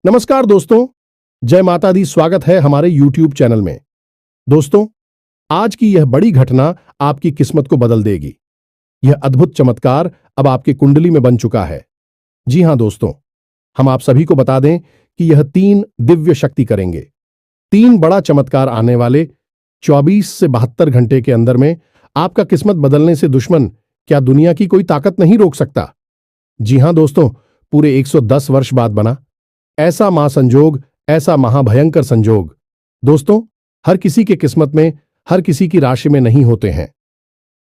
नमस्कार दोस्तों, जय माता दी। स्वागत है हमारे YouTube चैनल में। दोस्तों, आज की यह बड़ी घटना आपकी किस्मत को बदल देगी। यह अद्भुत चमत्कार अब आपकी कुंडली में बन चुका है। जी हां दोस्तों, हम आप सभी को बता दें कि यह 3 दिव्य शक्ति करेंगे। 3 बड़ा चमत्कार आने वाले 24 से 72 घंटे के अंदर में आपका किस्मत बदलने से दुश्मन क्या दुनिया की कोई ताकत नहीं रोक सकता। जी हां दोस्तों, पूरे 110 वर्ष बाद बना ऐसा महासंजोग, ऐसा महाभयंकर संजोग दोस्तों हर किसी के किस्मत में, हर किसी की राशि में नहीं होते हैं।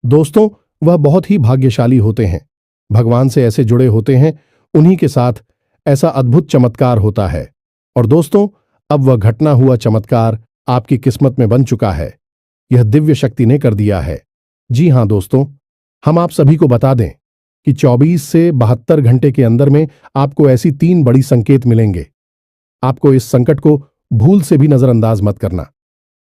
दोस्तों, वह बहुत ही भाग्यशाली होते हैं, भगवान से ऐसे जुड़े होते हैं, उन्हीं के साथ ऐसा अद्भुत चमत्कार होता है। और दोस्तों, अब वह घटना हुआ चमत्कार आपकी किस्मत में बन चुका है। यह दिव्य शक्ति ने कर दिया है। जी हां दोस्तों, हम आप सभी को बता दें कि 24 से 72 घंटे के अंदर में आपको ऐसी 3 बड़ी संकेत मिलेंगे। आपको इस संकट को भूल से भी नजरअंदाज मत करना,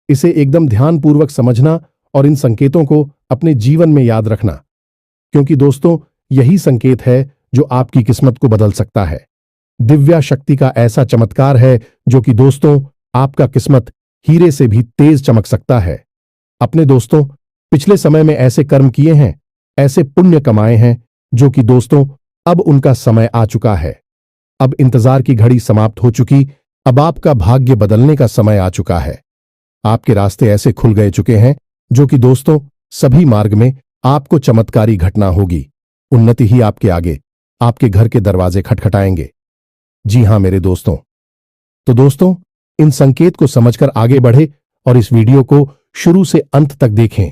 इसे एकदम ध्यानपूर्वक समझना और इन संकेतों को अपने जीवन में याद रखना, क्योंकि दोस्तों यही संकेत है जो आपकी किस्मत को बदल सकता है। दिव्या शक्ति का ऐसा चमत्कार है जो कि दोस्तों आपका किस्मत हीरे से भी तेज चमक सकता है। अपने दोस्तों पिछले समय में ऐसे कर्म किए हैं, ऐसे पुण्य कमाए हैं जो कि दोस्तों अब उनका समय आ चुका है। अब इंतजार की घड़ी समाप्त हो चुकी, अब आपका भाग्य बदलने का समय आ चुका है। आपके रास्ते ऐसे खुल गए चुके हैं जो कि दोस्तों सभी मार्ग में आपको चमत्कारी घटना होगी। उन्नति ही आपके आगे, आपके घर के दरवाजे खटखटाएंगे। जी हां मेरे दोस्तों, तो दोस्तों इन संकेत को समझकर आगे बढ़े और इस वीडियो को शुरू से अंत तक देखें।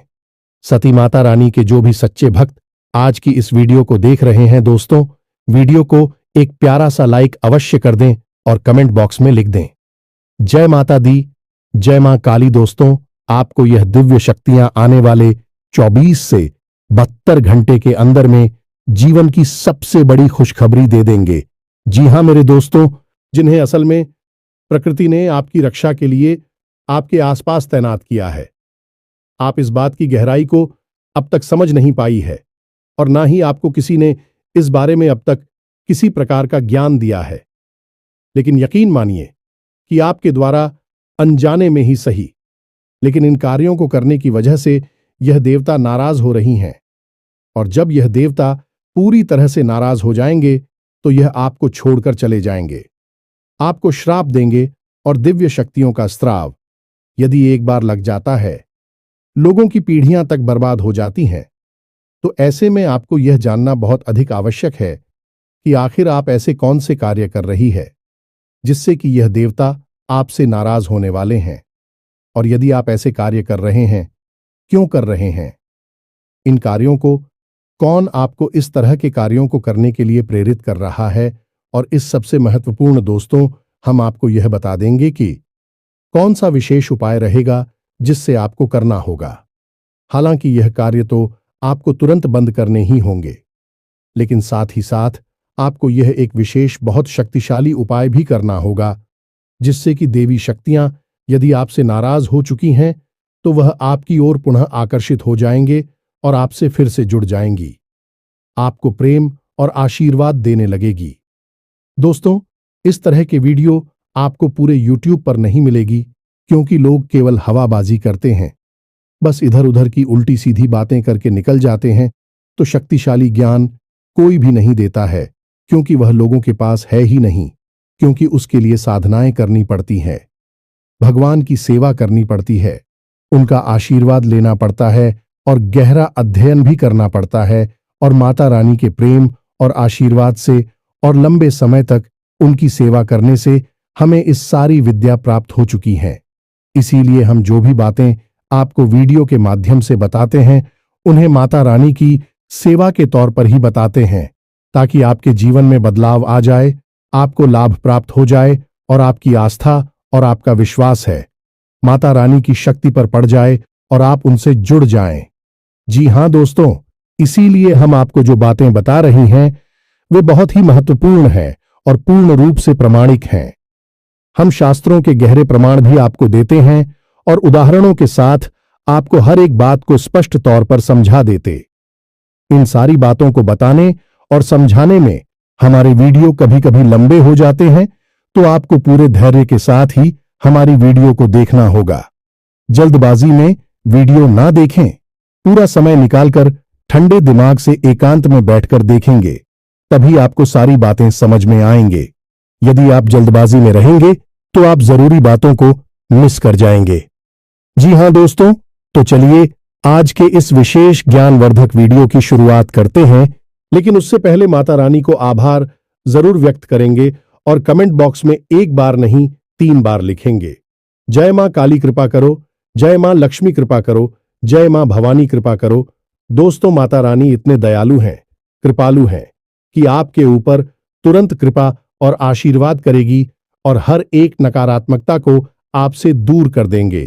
सती माता रानी के जो भी सच्चे भक्त आज की इस वीडियो को देख रहे हैं दोस्तों, वीडियो को एक प्यारा सा लाइक अवश्य कर दें और कमेंट बॉक्स में लिख दें, जय माता दी, जय मां काली। दोस्तों, आपको यह दिव्य शक्तियां आने वाले 24 से 72 घंटे के अंदर में जीवन की सबसे बड़ी खुशखबरी दे देंगे। जी हां मेरे दोस्तों, जिन्हें असल में प्रकृति ने आपकी रक्षा के लिए आपके आसपास तैनात किया है। आप इस बात की गहराई को अब तक समझ नहीं पाई है और ना ही आपको किसी ने इस बारे में अब तक किसी प्रकार का ज्ञान दिया है। लेकिन यकीन मानिए कि आपके द्वारा अनजाने में ही सही, लेकिन इन कार्यों को करने की वजह से यह देवता नाराज हो रही हैं। और जब यह देवता पूरी तरह से नाराज हो जाएंगे तो यह आपको छोड़कर चले जाएंगे, आपको श्राप देंगे। और दिव्य शक्तियों का स्त्राव यदि एक बार लग जाता है, लोगों की पीढ़ियां तक बर्बाद हो जाती हैं। तो ऐसे में आपको यह जानना बहुत अधिक आवश्यक है कि आखिर आप ऐसे कौन से कार्य कर रही है जिससे कि यह देवता आपसे नाराज होने वाले हैं। और यदि आप ऐसे कार्य कर रहे हैं, क्यों कर रहे हैं, इन कार्यों को कौन आपको इस तरह के कार्यों को करने के लिए प्रेरित कर रहा है। और इस सबसे महत्वपूर्ण दोस्तों, हम आपको यह बता देंगे कि कौन सा विशेष उपाय रहेगा जिससे आपको करना होगा। हालांकि यह कार्य तो आपको तुरंत बंद करने ही होंगे, लेकिन साथ ही साथ आपको यह एक विशेष बहुत शक्तिशाली उपाय भी करना होगा जिससे कि देवी शक्तियां यदि आपसे नाराज हो चुकी हैं तो वह आपकी ओर पुनः आकर्षित हो जाएंगे और आपसे फिर से जुड़ जाएंगी, आपको प्रेम और आशीर्वाद देने लगेगी। दोस्तों, इस तरह के वीडियो आपको पूरे YouTube पर नहीं मिलेगी, क्योंकि लोग केवल हवाबाजी करते हैं, बस इधर उधर की उल्टी सीधी बातें करके निकल जाते हैं। तो शक्तिशाली ज्ञान कोई भी नहीं देता है, क्योंकि वह लोगों के पास है ही नहीं, क्योंकि उसके लिए साधनाएं करनी पड़ती हैं, भगवान की सेवा करनी पड़ती है, उनका आशीर्वाद लेना पड़ता है और गहरा अध्ययन भी करना पड़ता है। और माता रानी के प्रेम और आशीर्वाद से और लंबे समय तक उनकी सेवा करने से हमें इस सारी विद्या प्राप्त हो चुकी है। इसीलिए हम जो भी बातें आपको वीडियो के माध्यम से बताते हैं, उन्हें माता रानी की सेवा के तौर पर ही बताते हैं, ताकि आपके जीवन में बदलाव आ जाए, आपको लाभ प्राप्त हो जाए और आपकी आस्था और आपका विश्वास है माता रानी की शक्ति पर पड़ जाए और आप उनसे जुड़ जाएं। जी हां दोस्तों, इसीलिए हम आपको जो बातें बता रही हैं वे बहुत ही महत्वपूर्ण हैं और पूर्ण रूप से प्रामाणिक हैं। हम शास्त्रों के गहरे प्रमाण भी आपको देते हैं और उदाहरणों के साथ आपको हर एक बात को स्पष्ट तौर पर समझा देते। इन सारी बातों को बताने और समझाने में हमारे वीडियो कभी कभी लंबे हो जाते हैं, तो आपको पूरे धैर्य के साथ ही हमारी वीडियो को देखना होगा। जल्दबाजी में वीडियो ना देखें, पूरा समय निकालकर ठंडे दिमाग से एकांत में बैठकर देखेंगे, तभी आपको सारी बातें समझ में आएंगे। यदि आप जल्दबाजी में रहेंगे तो आप जरूरी बातों को मिस कर जाएंगे। जी हां दोस्तों, तो चलिए आज के इस विशेष ज्ञानवर्धक वीडियो की शुरुआत करते हैं। लेकिन उससे पहले माता रानी को आभार जरूर व्यक्त करेंगे और कमेंट बॉक्स में एक बार नहीं 3 बार लिखेंगे। जय मां काली कृपा करो, जय मां लक्ष्मी कृपा करो, जय मां भवानी कृपा करो। दोस्तों, माता रानी इतने दयालु हैं, कृपालु हैं कि आपके ऊपर तुरंत कृपा और आशीर्वाद करेगी और हर एक नकारात्मकता को आपसे दूर कर देंगे।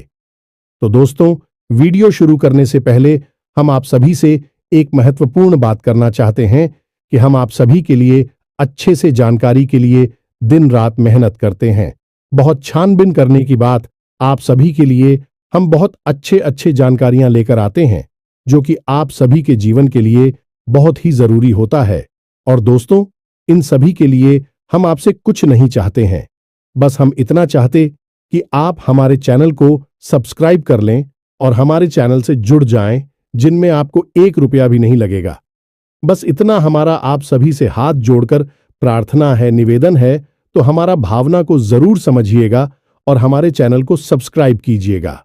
तो दोस्तों, वीडियो शुरू करने से पहले हम आप सभी से एक महत्वपूर्ण बात करना चाहते हैं कि हम आप सभी के लिए अच्छे से जानकारी के लिए दिन रात मेहनत करते हैं। बहुत छानबीन करने की बाद आप सभी के लिए हम बहुत अच्छे जानकारियां लेकर आते हैं, जो कि आप सभी के जीवन के लिए बहुत ही जरूरी होता है। और दोस्तों, इन सभी के लिए हम आपसे कुछ नहीं चाहते हैं, बस हम इतना चाहते कि आप हमारे चैनल को सब्सक्राइब कर लें और हमारे चैनल से जुड़ जाएं, जिनमें आपको 1 रुपया भी नहीं लगेगा। बस इतना हमारा आप सभी से हाथ जोड़कर प्रार्थना है, निवेदन है। तो हमारा भावना को जरूर समझिएगा और हमारे चैनल को सब्सक्राइब कीजिएगा।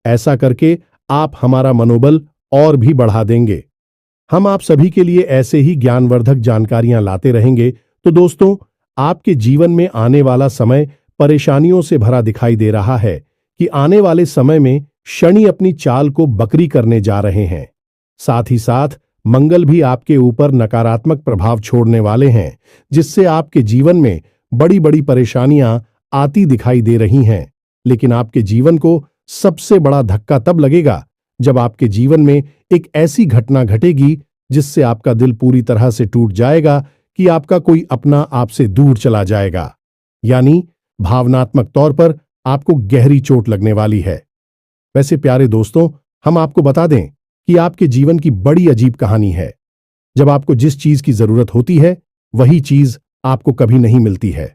ऐसा करके आप हमारा मनोबल और भी बढ़ा देंगे। हम आप सभी के लिए ऐसे ही ज्ञानवर्धक जानकारियां लाते रहेंगे। तो दोस्तों, आपके जीवन में आने वाला समय परेशानियों से भरा दिखाई दे रहा है कि आने वाले समय में शनि अपनी चाल को बकरी करने जा रहे हैं। साथ ही साथ मंगल भी आपके ऊपर नकारात्मक प्रभाव छोड़ने वाले हैं, जिससे आपके जीवन में बड़ी बड़ी परेशानियां आती दिखाई दे रही हैं। लेकिन आपके जीवन को सबसे बड़ा धक्का तब लगेगा जब आपके जीवन में एक ऐसी घटना घटेगी जिससे आपका दिल पूरी तरह से टूट जाएगा कि आपका कोई अपना आपसे दूर चला जाएगा। यानी भावनात्मक तौर पर आपको गहरी चोट लगने वाली है। वैसे प्यारे दोस्तों, हम आपको बता दें कि आपके जीवन की बड़ी अजीब कहानी है। जब आपको जिस चीज की जरूरत होती है वही चीज आपको कभी नहीं मिलती है।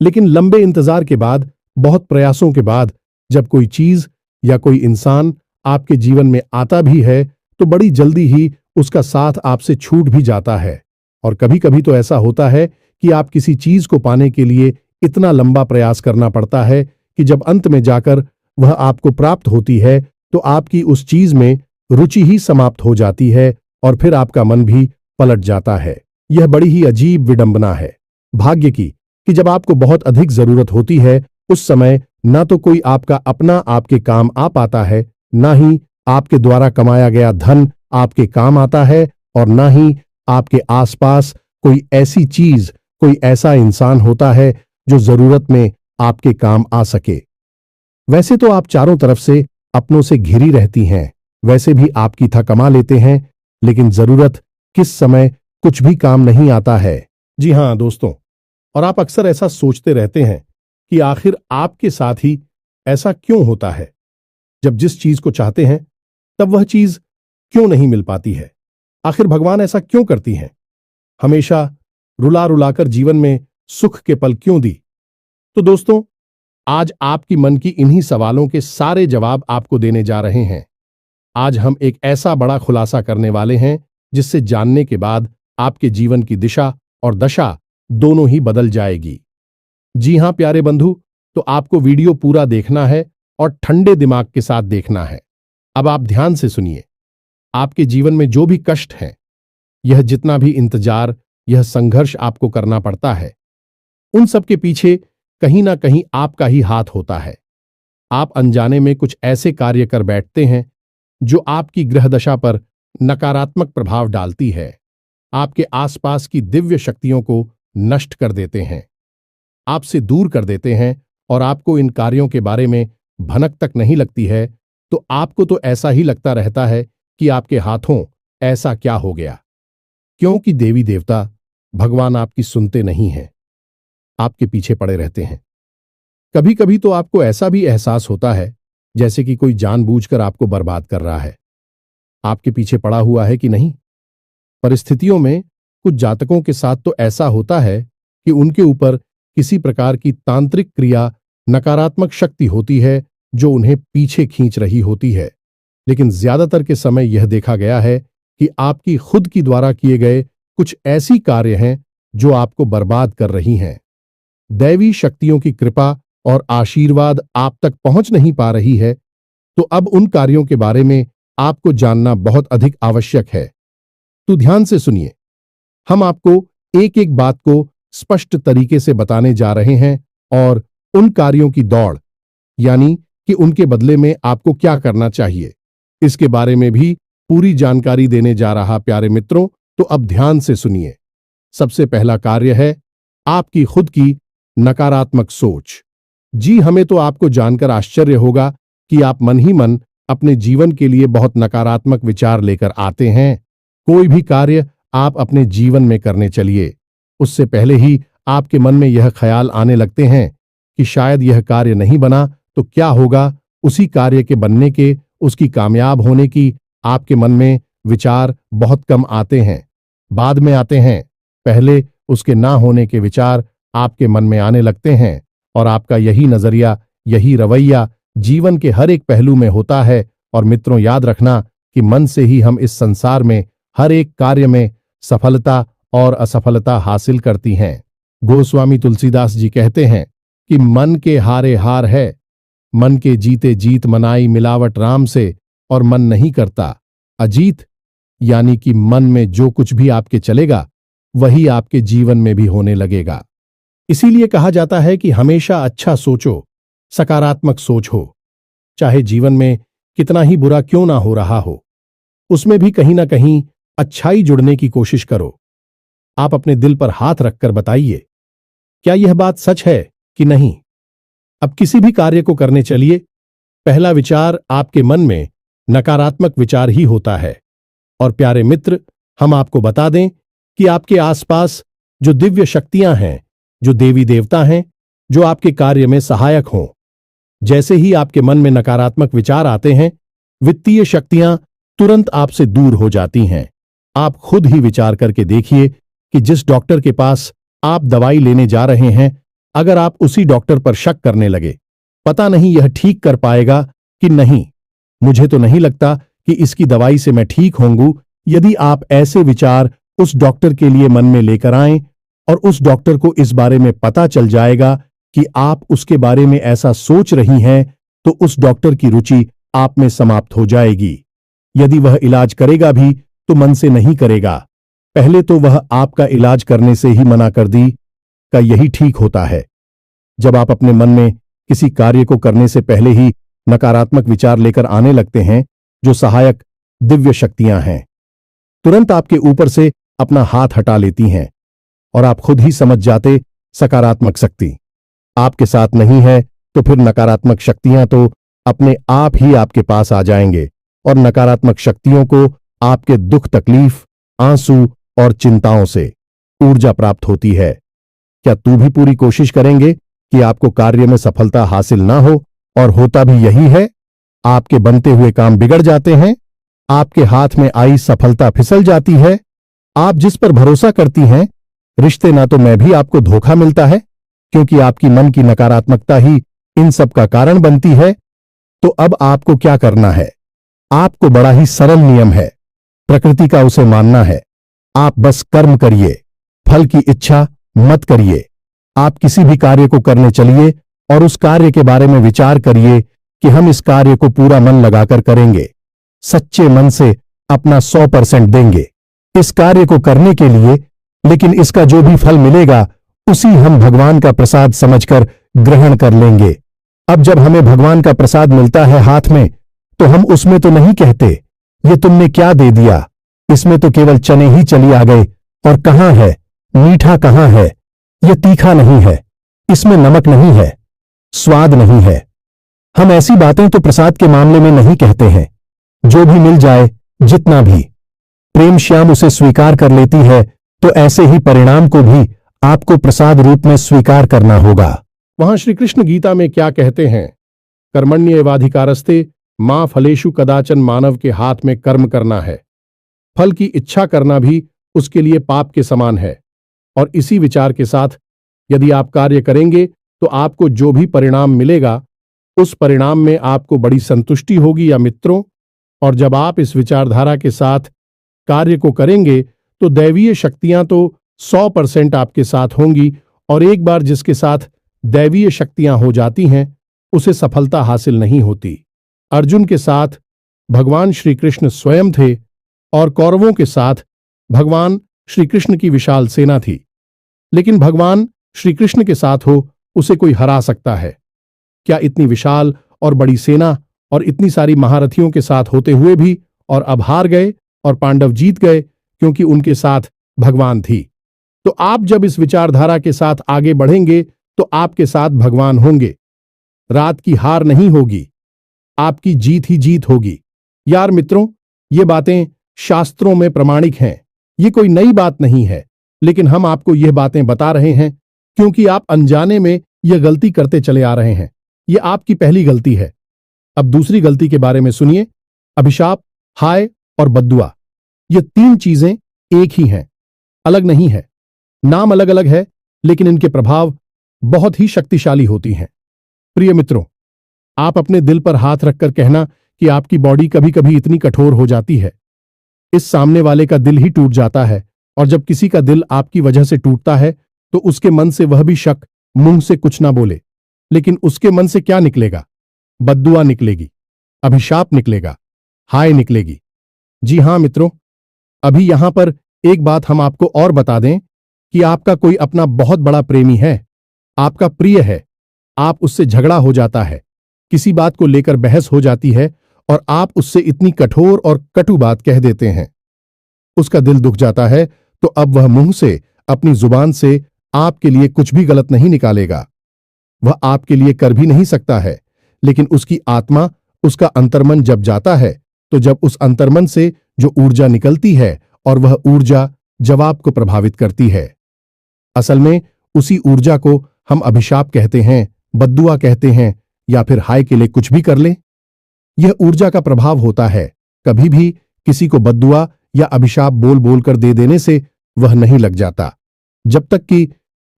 लेकिन लंबे इंतजार के बाद, बहुत प्रयासों के बाद जब कोई चीज या कोई इंसान आपके जीवन में आता भी है तो बड़ी जल्दी ही उसका साथ आपसे छूट भी जाता है। और कभी कभी तो ऐसा होता है कि आप किसी चीज को पाने के लिए इतना लंबा प्रयास करना पड़ता है कि जब अंत में जाकर वह आपको प्राप्त होती है तो आपकी उस चीज में रुचि ही समाप्त हो जाती है और फिर आपका मन भी पलट जाता है। यह बड़ी ही अजीब विडंबना है भाग्य की कि जब आपको बहुत अधिक जरूरत होती है उस समय ना तो कोई आपका अपना आपके काम आ पाता है, ना ही आपके द्वारा कमाया गया धन आपके काम आता है, और ना ही आपके आसपास कोई ऐसी चीज, कोई ऐसा इंसान होता है जो जरूरत में आपके काम आ सके। वैसे तो आप चारों तरफ से अपनों से घिरी रहती हैं, वैसे भी आपकी था कमा लेते हैं, लेकिन जरूरत किस समय कुछ भी काम नहीं आता है। जी हां दोस्तों, और आप अक्सर ऐसा सोचते रहते हैं कि आखिर आपके साथ ही ऐसा क्यों होता है। जब जिस चीज को चाहते हैं तब वह चीज क्यों नहीं मिल पाती है। आखिर भगवान ऐसा क्यों करती हैं, हमेशा रुला रुलाकर जीवन में सुख के पल क्यों दी। तो दोस्तों, आज आपकी मन की इन्हीं सवालों के सारे जवाब आपको देने जा रहे हैं। आज हम एक ऐसा बड़ा खुलासा करने वाले हैं जिससे जानने के बाद आपके जीवन की दिशा और दशा दोनों ही बदल जाएगी। जी हां प्यारे बंधु, तो आपको वीडियो पूरा देखना है और ठंडे दिमाग के साथ देखना है। अब आप ध्यान से सुनिए। आपके जीवन में जो भी कष्ट है, यह जितना भी इंतजार, यह संघर्ष आपको करना पड़ता है, उन सब के पीछे कहीं ना कहीं आपका ही हाथ होता है। आप अनजाने में कुछ ऐसे कार्य कर बैठते हैं जो आपकी ग्रह दशा पर नकारात्मक प्रभाव डालती है, आपके आसपास की दिव्य शक्तियों को नष्ट कर देते हैं, आपसे दूर कर देते हैं, और आपको इन कार्यों के बारे में भनक तक नहीं लगती है तो आपको तो ऐसा ही लगता रहता है कि आपके हाथों ऐसा क्या हो गया। क्योंकि देवी देवता भगवान आपकी सुनते नहीं हैं, आपके पीछे पड़े रहते हैं। कभी कभी तो आपको ऐसा भी एहसास होता है जैसे कि कोई जानबूझकर आपको बर्बाद कर रहा है। आपके पीछे पड़ा हुआ है कि नहीं। परिस्थितियों में कुछ जातकों के साथ तो ऐसा होता है कि उनके ऊपर किसी प्रकार की तांत्रिक क्रिया, नकारात्मक शक्ति होती है जो उन्हें पीछे खींच रही होती है। लेकिन ज्यादातर के समय यह देखा गया है कि आपकी खुद की द्वारा किए गए कुछ ऐसी कार्य हैं जो आपको बर्बाद कर रही हैं। दैवी शक्तियों की कृपा और आशीर्वाद आप तक पहुंच नहीं पा रही है, तो अब उन कार्यों के बारे में आपको जानना बहुत अधिक आवश्यक है। तो ध्यान से सुनिए, हम आपको एक एक बात को स्पष्ट तरीके से बताने जा रहे हैं और उन कार्यों की दौड़, यानी कि उनके बदले में आपको क्या करना चाहिए, इसके बारे में भी पूरी जानकारी देने जा रहा प्यारे मित्रों। तो अब ध्यान से सुनिए। सबसे पहला कार्य है आपकी खुद की नकारात्मक सोच। जी, हमें तो आपको जानकर आश्चर्य होगा कि आप मन ही मन अपने जीवन के लिए बहुत नकारात्मक विचार लेकर आते हैं। कोई भी कार्य आप अपने जीवन में करने चलिए, उससे पहले ही आपके मन में यह ख्याल आने लगते हैं कि शायद यह कार्य नहीं बना तो क्या होगा। उसी कार्य के बनने के, उसकी कामयाब होने की आपके मन में विचार बहुत कम आते हैं, बाद में आते हैं। पहले उसके ना होने के विचार आपके मन में आने लगते हैं और आपका यही नजरिया, यही रवैया जीवन के हर एक पहलू में होता है। और मित्रों, याद रखना कि मन से ही हम इस संसार में हर एक कार्य में सफलता और असफलता हासिल करती हैं। गोस्वामी तुलसीदास जी कहते हैं कि मन के हारे हार है, मन के जीते जीत मनाई मिलावट राम से, और मन नहीं करता अजीत। यानी कि मन में जो कुछ भी आपके चलेगा वही आपके जीवन में भी होने लगेगा। इसीलिए कहा जाता है कि हमेशा अच्छा सोचो, सकारात्मक सोच हो। चाहे जीवन में कितना ही बुरा क्यों ना हो रहा हो, उसमें भी कहीं ना कहीं अच्छाई जुड़ने की कोशिश करो। आप अपने दिल पर हाथ रखकर बताइए, क्या यह बात सच है कि नहीं। अब किसी भी कार्य को करने चलिए, पहला विचार आपके मन में नकारात्मक विचार ही होता है। और प्यारे मित्र, हम आपको बता दें कि आपके आसपास जो दिव्य शक्तियां हैं, जो देवी देवता हैं, जो आपके कार्य में सहायक हों, जैसे ही आपके मन में नकारात्मक विचार आते हैं, वित्तीय शक्तियां तुरंत आपसे दूर हो जाती हैं। आप खुद ही विचार करके देखिए कि जिस डॉक्टर के पास आप दवाई लेने जा रहे हैं, अगर आप उसी डॉक्टर पर शक करने लगे, पता नहीं यह ठीक कर पाएगा कि नहीं, मुझे तो नहीं लगता कि इसकी दवाई से मैं ठीक होंगू। यदि आप ऐसे विचार उस डॉक्टर के लिए मन में लेकर आएं और उस डॉक्टर को इस बारे में पता चल जाएगा कि आप उसके बारे में ऐसा सोच रही हैं, तो उस डॉक्टर की रुचि आप में समाप्त हो जाएगी। यदि वह इलाज करेगा भी तो मन से नहीं करेगा, पहले तो वह आपका इलाज करने से ही मना कर दी का यही ठीक होता है। जब आप अपने मन में किसी कार्य को करने से पहले ही नकारात्मक विचार लेकर आने लगते हैं, जो सहायक दिव्य शक्तियां हैं तुरंत आपके ऊपर से अपना हाथ हटा लेती हैं और आप खुद ही समझ जाते सकारात्मक शक्ति आपके साथ नहीं है, तो फिर नकारात्मक शक्तियां तो अपने आप ही आपके पास आ जाएंगे और नकारात्मक शक्तियों को आपके दुख, तकलीफ, आंसू और चिंताओं से ऊर्जा प्राप्त होती है। क्या तू भी पूरी कोशिश करेंगे कि आपको कार्य में सफलता हासिल ना हो, और होता भी यही है। आपके बनते हुए काम बिगड़ जाते हैं, आपके हाथ में आई सफलता फिसल जाती है। आप जिस पर भरोसा करती हैं, रिश्ते ना तो में भी आपको धोखा मिलता है, क्योंकि आपकी मन की नकारात्मकता ही इन सब का कारण बनती है। तो अब आपको क्या करना है? आपको बड़ा ही सरल नियम है, प्रकृति का उसे मानना है। आप बस कर्म करिए, फल की इच्छा मत करिए। आप किसी भी कार्य को करने चलिए और उस कार्य के बारे में विचार करिए कि हम इस कार्य को पूरा मन लगाकर करेंगे, सच्चे मन से अपना 100% देंगे इस कार्य को करने के लिए। लेकिन इसका जो भी फल मिलेगा उसी हम भगवान का प्रसाद समझकर ग्रहण कर लेंगे। अब जब हमें भगवान का प्रसाद मिलता है हाथ में, तो हम उसमें तो नहीं कहते ये तुमने क्या दे दिया, इसमें तो केवल चने ही चली आ गए, और कहाँ है मीठा, कहाँ है ये तीखा, नहीं है इसमें नमक, नहीं है स्वाद, नहीं है। हम ऐसी बातें तो प्रसाद के मामले में नहीं कहते हैं। जो भी मिल जाए, जितना भी, प्रेम श्याम उसे स्वीकार कर लेती है, तो ऐसे ही परिणाम को भी आपको प्रसाद रूप में स्वीकार करना होगा। वहां श्री कृष्ण गीता में क्या कहते हैं? कर्मण्येवाधिकारस्ते मां फलेषु कदाचन। मानव के हाथ में कर्म करना है, फल की इच्छा करना भी उसके लिए पाप के समान है। और इसी विचार के साथ यदि आप कार्य करेंगे तो आपको जो भी परिणाम मिलेगा उस परिणाम में आपको बड़ी संतुष्टि होगी या मित्रों। और जब आप इस विचारधारा के साथ कार्य को करेंगे तो दैवीय शक्तियां तो 100% आपके साथ होंगी, और एक बार जिसके साथ दैवीय शक्तियां हो जाती हैं उसे सफलता हासिल नहीं होती। अर्जुन के साथ भगवान श्री कृष्ण स्वयं थे और कौरवों के साथ भगवान श्री कृष्ण की विशाल सेना थी। लेकिन भगवान श्री कृष्ण के साथ हो उसे कोई हरा सकता है क्या? इतनी विशाल और बड़ी सेना और इतनी सारी महारथियों के साथ होते हुए भी, और अब हार गए और पांडव जीत गए क्योंकि उनके साथ भगवान थी। तो आप जब इस विचारधारा के साथ आगे बढ़ेंगे तो आपके साथ भगवान होंगे। रात की हार नहीं होगी, आपकी जीत ही जीत होगी। यार मित्रों, ये बातें शास्त्रों में प्रमाणिक हैं, ये कोई नई बात नहीं है, लेकिन हम आपको यह बातें बता रहे हैं क्योंकि आप अनजाने में यह गलती करते चले आ रहे हैं। यह आपकी पहली गलती है। अब दूसरी गलती के बारे में सुनिए। अभिशाप, हाय और बद्दुआ, ये तीन चीजें एक ही हैं, अलग नहीं है। नाम अलग अलग है लेकिन इनके प्रभाव बहुत ही शक्तिशाली होती हैं। प्रिय मित्रों, आप अपने दिल पर हाथ रखकर कहना कि आपकी बॉडी कभी कभी इतनी कठोर हो जाती है, इस सामने वाले का दिल ही टूट जाता है। और जब किसी का दिल आपकी वजह से टूटता है तो उसके मन से वह भी शक, मुंह से कुछ ना बोले, लेकिन उसके मन से क्या निकलेगा? बद्दुआ निकलेगी, अभिशाप निकलेगा, हाय निकलेगी। जी हां मित्रों, अभी यहां पर एक बात हम आपको और बता दें कि आपका कोई अपना बहुत बड़ा प्रेमी है, आपका प्रिय है, आप उससे झगड़ा हो जाता है, किसी बात को लेकर बहस हो जाती है और आप उससे इतनी कठोर और कटु बात कह देते हैं। उसका दिल दुख जाता है तो अब वह मुंह से, अपनी जुबान से आपके लिए कुछ भी गलत नहीं निकालेगा, वह आपके लिए कर भी नहीं सकता है। लेकिन उसकी आत्मा, उसका अंतर्मन जब जाता है तो जब उस अंतर्मन से जो ऊर्जा निकलती है और वह ऊर्जा जवाब को प्रभावित करती है। असल में उसी ऊर्जा को हम अभिशाप कहते हैं, बद्दुआ कहते हैं, या फिर हाय के लिए कुछ भी कर ले। यह ऊर्जा का प्रभाव होता है। कभी भी किसी को बद्दुआ या अभिशाप बोल बोलकर दे देने से वह नहीं लग जाता। जब तक कि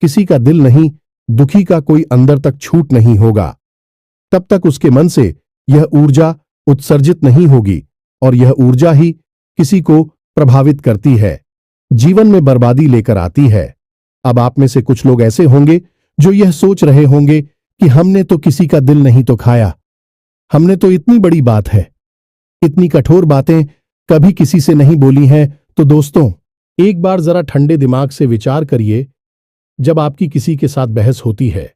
किसी का दिल नहीं, दुखी का कोई अंदर तक छूट नहीं होगा, तब तक उसके मन से यह ऊर्जा उत्सर्जित नहीं होगी, और यह ऊर्जा ही किसी को प्रभावित करती है, जीवन में बर्बादी लेकर आती है। अब आप में से कुछ लोग ऐसे होंगे जो यह सोच रहे होंगे कि हमने तो किसी का दिल नहीं तो खाया, हमने तो इतनी बड़ी बात है, इतनी कठोर बातें कभी किसी से नहीं बोली हैं। तो दोस्तों, एक बार जरा ठंडे दिमाग से विचार करिए। जब आपकी किसी के साथ बहस होती है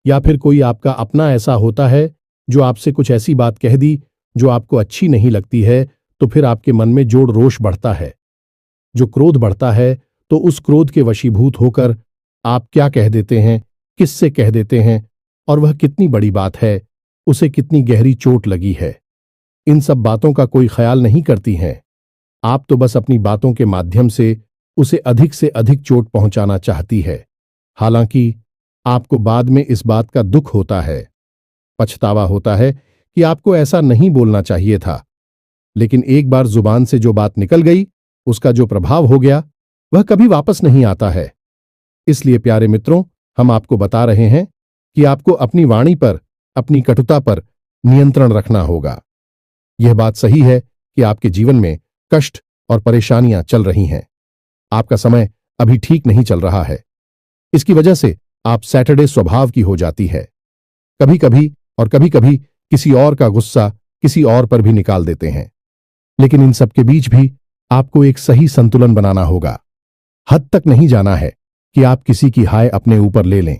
या फिर कोई आपका अपना ऐसा होता है जो आपसे कुछ ऐसी बात कह दी जो आपको अच्छी नहीं लगती है, तो फिर आपके मन में जोड़ रोष बढ़ता है, जो क्रोध बढ़ता है, तो उस क्रोध के वशीभूत होकर आप क्या कह देते हैं, किससे कह देते हैं, और वह कितनी बड़ी बात है, उसे कितनी गहरी चोट लगी है, इन सब बातों का कोई ख्याल नहीं करती हैं। आप तो बस अपनी बातों के माध्यम से उसे अधिक से अधिक चोट पहुंचाना चाहती है। हालांकि आपको बाद में इस बात का दुख होता है, पछतावा होता है कि आपको ऐसा नहीं बोलना चाहिए था। लेकिन एक बार जुबान से जो बात निकल गई, उसका जो प्रभाव हो गया, वह कभी वापस नहीं आता है। इसलिए प्यारे मित्रों, हम आपको बता रहे हैं कि आपको अपनी वाणी पर, अपनी कटुता पर नियंत्रण रखना होगा। यह बात सही है कि आपके जीवन में कष्ट और परेशानियां चल रही हैं। आपका समय अभी ठीक नहीं चल रहा है। इसकी वजह से आप सैटरडे स्वभाव की हो जाती है। कभी कभी और कभी कभी किसी और का गुस्सा किसी और पर भी निकाल देते हैं। लेकिन इन सब के बीच भी आपको एक सही संतुलन बनाना होगा। हद तक नहीं जाना है कि आप किसी की हाय अपने ऊपर ले लें।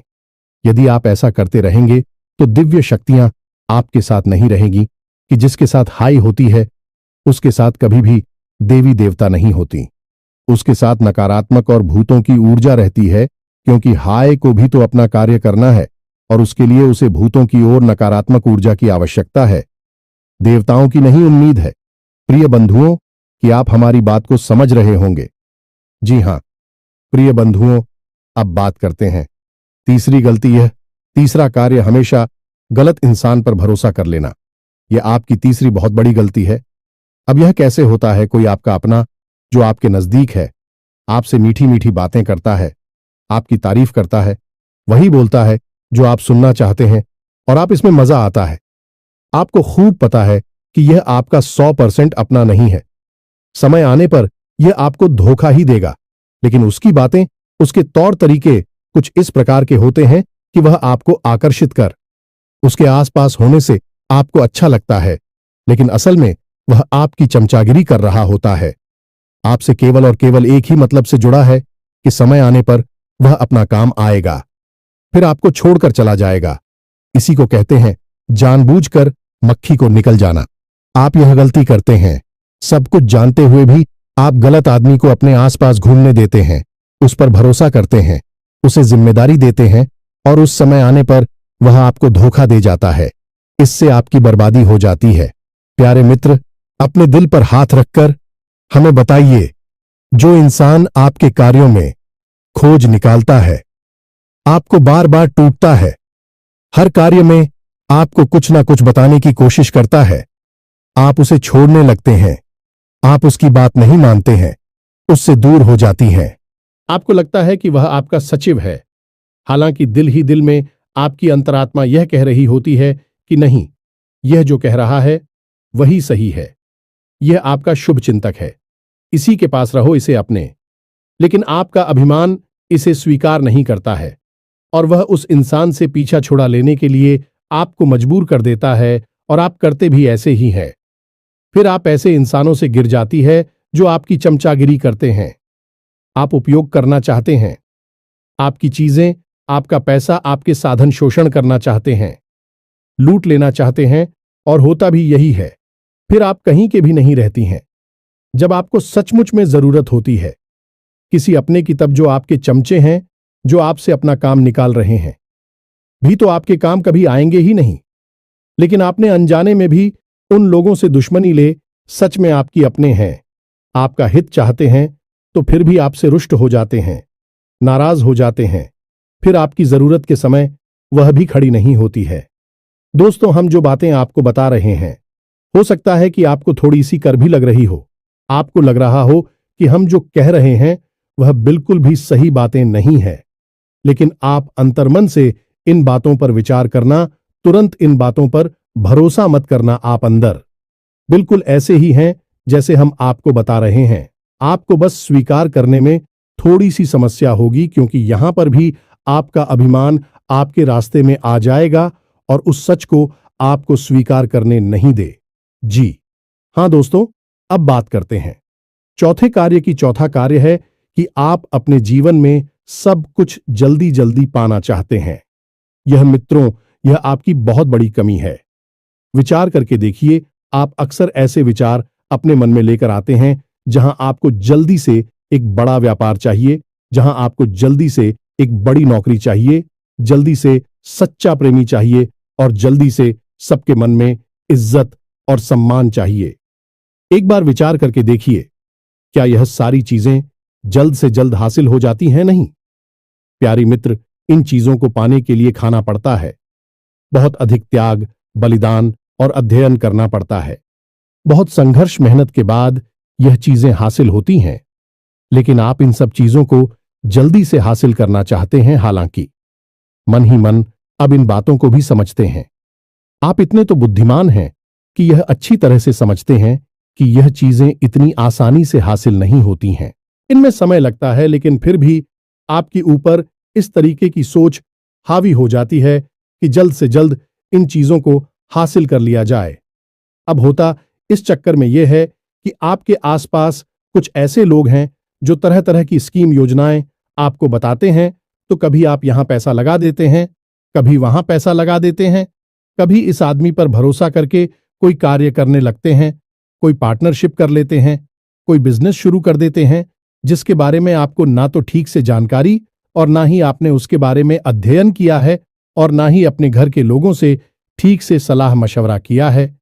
यदि आप ऐसा करते रहेंगे तो दिव्य शक्तियां आपके साथ नहीं रहेगी कि जिसके साथ हाय होती है उसके साथ कभी भी देवी देवता नहीं होती। उसके साथ नकारात्मक और भूतों की ऊर्जा रहती है, क्योंकि हाय को भी तो अपना कार्य करना है और उसके लिए उसे भूतों की ओर नकारात्मक ऊर्जा की आवश्यकता है। देवताओं की नहीं उम्मीद है। प्रिय बंधुओं, कि आप हमारी बात को समझ रहे होंगे। जी हां प्रिय बंधुओं, अब बात करते हैं तीसरी गलती। यह तीसरा कार्य हमेशा गलत इंसान पर भरोसा कर लेना। यह आपकी तीसरी बहुत बड़ी गलती है। अब यह कैसे होता है? कोई आपका अपना जो आपके नजदीक है, आपसे मीठी मीठी बातें करता है, आपकी तारीफ करता है, वही बोलता है जो आप सुनना चाहते हैं और आप इसमें मजा आता है। आपको खूब पता है कि यह आपका 100% अपना नहीं है। समय आने पर यह आपको धोखा ही देगा, लेकिन उसकी बातें, उसके तौर तरीके कुछ इस प्रकार के होते हैं कि वह आपको आकर्षित कर उसके आसपास होने से आपको अच्छा लगता है, लेकिन असल में वह आपकी चमचागिरी कर रहा होता है। आपसे केवल और केवल एक ही मतलब से जुड़ा है कि समय आने पर वह अपना काम आएगा, फिर आपको छोड़कर चला जाएगा। इसी को कहते हैं जानबूझकर मक्खी को निकल जाना। आप यह गलती करते हैं, सब कुछ जानते हुए भी आप गलत आदमी को अपने आसपास घूमने देते हैं, उस पर भरोसा करते हैं, उसे जिम्मेदारी देते हैं और उस समय आने पर वह आपको धोखा दे जाता है। इससे आपकी बर्बादी हो जाती है। प्यारे मित्र, अपने दिल पर हाथ रखकर हमें बताइए, जो इंसान आपके कार्यों में खोज निकालता है, आपको बार बार टूटता है, हर कार्य में आपको कुछ ना कुछ बताने की कोशिश करता है, आप उसे छोड़ने लगते हैं, आप उसकी बात नहीं मानते हैं, उससे दूर हो जाती हैं। आपको लगता है कि वह आपका सचिव है, हालांकि दिल ही दिल में आपकी अंतरात्मा यह कह रही होती है कि नहीं, यह जो कह रहा है वही सही है, यह आपका शुभ चिंतक है, इसी के पास रहो, इसे अपने। लेकिन आपका अभिमान इसे स्वीकार नहीं करता है और वह उस इंसान से पीछा छुड़ा लेने के लिए आपको मजबूर कर देता है, और आप करते भी ऐसे ही हैं। फिर आप ऐसे इंसानों से गिर जाती है जो आपकी चमचागिरी करते हैं, आप उपयोग करना चाहते हैं, आपकी चीजें, आपका पैसा, आपके साधन शोषण करना चाहते हैं, लूट लेना चाहते हैं, और होता भी यही है। फिर आप कहीं के भी नहीं रहती हैं जब आपको सचमुच में जरूरत होती है किसी अपने की, तब जो आपके चमचे हैं, जो आपसे अपना काम निकाल रहे हैं, भी तो आपके काम कभी आएंगे ही नहीं। लेकिन आपने अनजाने में भी उन लोगों से दुश्मनी ले, सच में आपकी अपने हैं, आपका हित चाहते हैं, तो फिर भी आपसे रुष्ट हो जाते हैं, नाराज हो जाते हैं। फिर आपकी जरूरत के समय वह भी खड़ी नहीं होती है। दोस्तों, हम जो बातें आपको बता रहे हैं, हो सकता है कि आपको थोड़ी सी कर भी लग रही हो, आपको लग रहा हो कि हम जो कह रहे हैं वह बिल्कुल भी सही बातें नहीं है, लेकिन आप अंतर्मन से इन बातों पर विचार करना, तुरंत इन बातों पर भरोसा मत करना। आप अंदर बिल्कुल ऐसे ही हैं जैसे हम आपको बता रहे हैं। आपको बस स्वीकार करने में थोड़ी सी समस्या होगी, क्योंकि यहां पर भी आपका अभिमान आपके रास्ते में आ जाएगा और उस सच को आपको स्वीकार करने नहीं दे। जी हां दोस्तों, अब बात करते हैं चौथे कार्य की। चौथा कार्य है कि आप अपने जीवन में सब कुछ जल्दी जल्दी पाना चाहते हैं। यह मित्रों, यह आपकी बहुत बड़ी कमी है। विचार करके देखिए, आप अक्सर ऐसे विचार अपने मन में लेकर आते हैं जहां आपको जल्दी से एक बड़ा व्यापार चाहिए, जहां आपको जल्दी से एक बड़ी नौकरी चाहिए, जल्दी से सच्चा प्रेमी चाहिए, और जल्दी से सबके मन में इज्जत और सम्मान चाहिए। एक बार विचार करके देखिए, क्या यह सारी चीजें जल्द से जल्द हासिल हो जाती हैं? नहीं प्यारी मित्र, इन चीजों को पाने के लिए खाना पड़ता है, बहुत अधिक त्याग, बलिदान और अध्ययन करना पड़ता है। बहुत संघर्ष, मेहनत के बाद यह चीजें हासिल होती हैं। लेकिन आप इन सब चीजों को जल्दी से हासिल करना चाहते हैं। हालांकि मन ही मन अब इन बातों को भी समझते हैं। आप इतने तो बुद्धिमान हैं कि यह अच्छी तरह से समझते हैं कि यह चीजें इतनी आसानी से हासिल नहीं होती हैं, इनमें समय लगता है। लेकिन फिर भी आपके ऊपर इस तरीके की सोच हावी हो जाती है कि जल्द से जल्द इन चीजों को हासिल कर लिया जाए। अब होता इस चक्कर में यह है कि आपके आसपास कुछ ऐसे लोग हैं जो तरह तरह की स्कीम, योजनाएं आपको बताते हैं। तो कभी आप यहां पैसा लगा देते हैं, कभी वहां पैसा लगा देते हैं, कभी इस आदमी पर भरोसा करके कोई कार्य करने लगते हैं, कोई पार्टनरशिप कर लेते हैं, कोई बिजनेस शुरू कर देते हैं जिसके बारे में आपको ना तो ठीक से जानकारी और ना ही आपने उसके बारे में अध्ययन किया है और ना ही अपने घर के लोगों से ठीक से सलाह मशवरा किया है।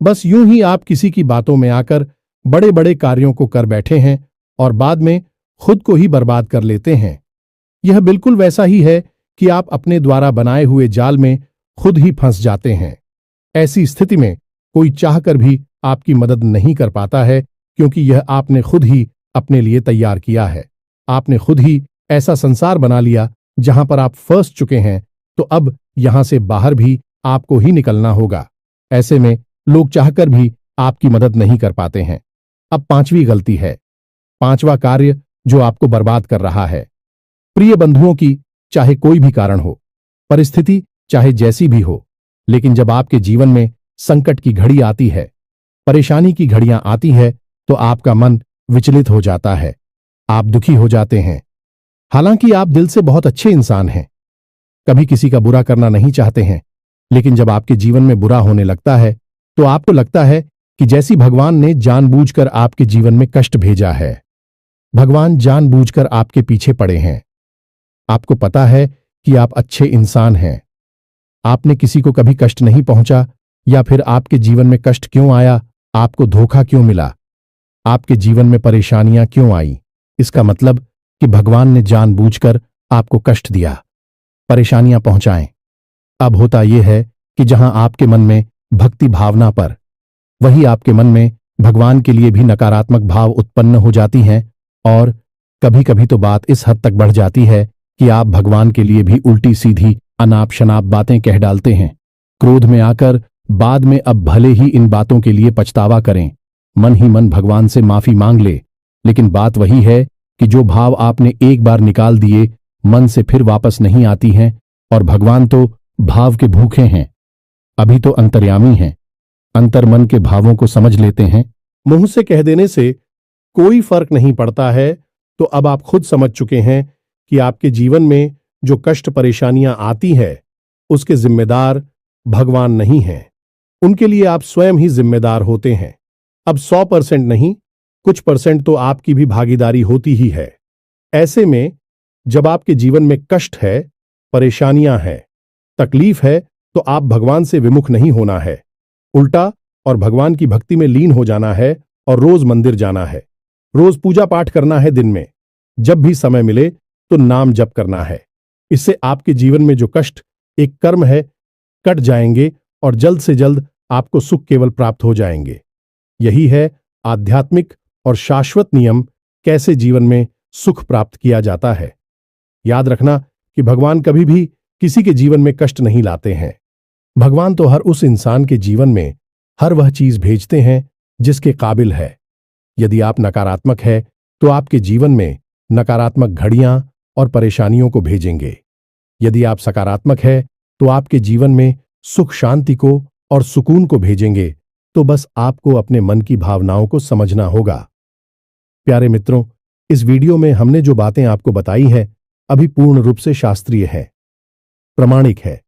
बस यूं ही आप किसी की बातों में आकर बड़े बड़े कार्यों को कर बैठे हैं और बाद में खुद को ही बर्बाद कर लेते हैं। यह बिल्कुल वैसा ही है कि आप अपने द्वारा बनाए हुए जाल में खुद ही फंस जाते हैं। ऐसी स्थिति में कोई चाहकर भी आपकी मदद नहीं कर पाता है, क्योंकि यह आपने खुद ही अपने लिए तैयार किया है। आपने खुद ही ऐसा संसार बना लिया जहां पर आप फंस चुके हैं तो अब यहां से बाहर भी आपको ही निकलना होगा। ऐसे में लोग चाहकर भी आपकी मदद नहीं कर पाते हैं। अब पांचवी गलती है, पांचवा कार्य जो आपको बर्बाद कर रहा है। प्रिय बंधुओं की चाहे कोई भी कारण हो, परिस्थिति चाहे जैसी भी हो, लेकिन जब आपके जीवन में संकट की घड़ी आती है, परेशानी की घड़ियां आती है, तो आपका मन विचलित हो जाता है, आप दुखी हो जाते हैं। हालांकि आप दिल से बहुत अच्छे इंसान हैं, कभी किसी का बुरा करना नहीं चाहते हैं, लेकिन जब आपके जीवन में बुरा होने लगता है तो आपको लगता है कि जैसी भगवान ने जानबूझकर आपके जीवन में कष्ट भेजा है, भगवान जानबूझकर आपके पीछे पड़े हैं। आपको पता है कि आप अच्छे इंसान हैं, आपने किसी को कभी कष्ट नहीं पहुंचा, या फिर आपके जीवन में कष्ट क्यों आया, आपको धोखा क्यों मिला, आपके जीवन में परेशानियां क्यों आई? इसका मतलब कि भगवान ने जानबूझकर आपको कष्ट दिया, परेशानियां पहुंचाएं। अब होता यह है कि जहां आपके मन में भक्ति भावना पर, वही आपके मन में भगवान के लिए भी नकारात्मक भाव उत्पन्न हो जाती हैं, और कभी कभी तो बात इस हद तक बढ़ जाती है कि आप भगवान के लिए भी उल्टी सीधी अनाप शनाप बातें कह डालते हैं। क्रोध में आकर बाद में अब भले ही इन बातों के लिए पछतावा करें, मन ही मन भगवान से माफी मांग ले, लेकिन बात वही है कि जो भाव आपने एक बार निकाल दिए, मन से फिर वापस नहीं आती हैं, और भगवान तो भाव के भूखे हैं, अभी तो अंतर्यामी हैं, अंतर्मन के भावों को समझ लेते हैं। मुंह से कह देने से कोई फर्क नहीं पड़ता है, तो अब आप खुद समझ चुके हैं कि आपके जीवन में जो कष्ट परेशानियां आती है, उसके जिम्मेदार भगवान नहीं हैं, उनके लिए आप स्वयं ही जिम्मेदार होते हैं। अब 100% नहीं, कुछ परसेंट तो आपकी भी भागीदारी होती ही है। ऐसे में जब आपके जीवन में कष्ट है, परेशानियां हैं, तकलीफ है, तो आप भगवान से विमुख नहीं होना है, उल्टा और भगवान की भक्ति में लीन हो जाना है, और रोज मंदिर जाना है, रोज पूजा पाठ करना है, दिन में जब भी समय मिले तो नाम जप करना है। इससे आपके जीवन में जो कष्ट एक कर्म है कट जाएंगे, और जल्द से जल्द आपको सुख केवल प्राप्त हो जाएंगे। यही है आध्यात्मिक और शाश्वत नियम, कैसे जीवन में सुख प्राप्त किया जाता है। याद रखना कि भगवान कभी भी किसी के जीवन में कष्ट नहीं लाते हैं। भगवान तो हर उस इंसान के जीवन में हर वह चीज भेजते हैं जिसके काबिल है। यदि आप नकारात्मक है तो आपके जीवन में नकारात्मक घड़ियां और परेशानियों को भेजेंगे। यदि आप सकारात्मक है तो आपके जीवन में सुख शांति को और सुकून को भेजेंगे। तो बस आपको अपने मन की भावनाओं को समझना होगा। प्यारे मित्रों, इस वीडियो में हमने जो बातें आपको बताई है अभी पूर्ण रूप से शास्त्रीय है, प्रमाणिक है।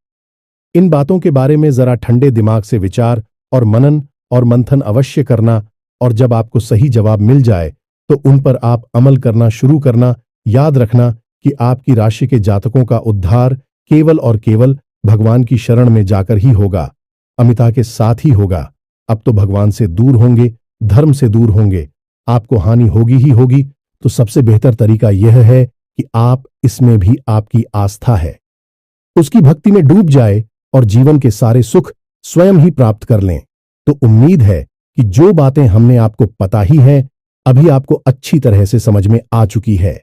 इन बातों के बारे में जरा ठंडे दिमाग से विचार और मनन और मंथन अवश्य करना, और जब आपको सही जवाब मिल जाए तो उन पर आप अमल करना शुरू करना। याद रखना कि आपकी राशि के जातकों का उद्धार केवल और केवल भगवान की शरण में जाकर ही होगा, अमिता के साथ ही होगा। अब तो भगवान से दूर होंगे, धर्म से दूर होंगे, आपको हानि होगी ही होगी। तो सबसे बेहतर तरीका यह है कि आप इसमें भी आपकी आस्था है, उसकी भक्ति में डूब जाए और जीवन के सारे सुख स्वयं ही प्राप्त कर लें। तो उम्मीद है कि जो बातें हमने आपको पता ही है अभी आपको अच्छी तरह से समझ में आ चुकी है।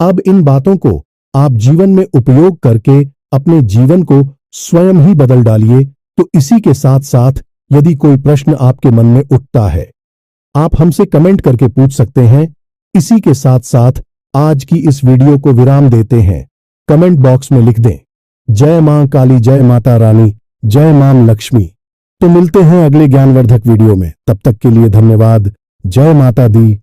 अब इन बातों को आप जीवन में उपयोग करके अपने जीवन को स्वयं ही बदल डालिए। तो इसी के साथ साथ यदि कोई प्रश्न आपके मन में उठता है, आप हमसे कमेंट करके पूछ सकते हैं। इसी के साथ साथ आज की इस वीडियो को विराम देते हैं। कमेंट बॉक्स में लिख दें, जय मां काली, जय माता रानी, जय मां लक्ष्मी। तो मिलते हैं अगले ज्ञानवर्धक वीडियो में, तब तक के लिए धन्यवाद। जय माता दी,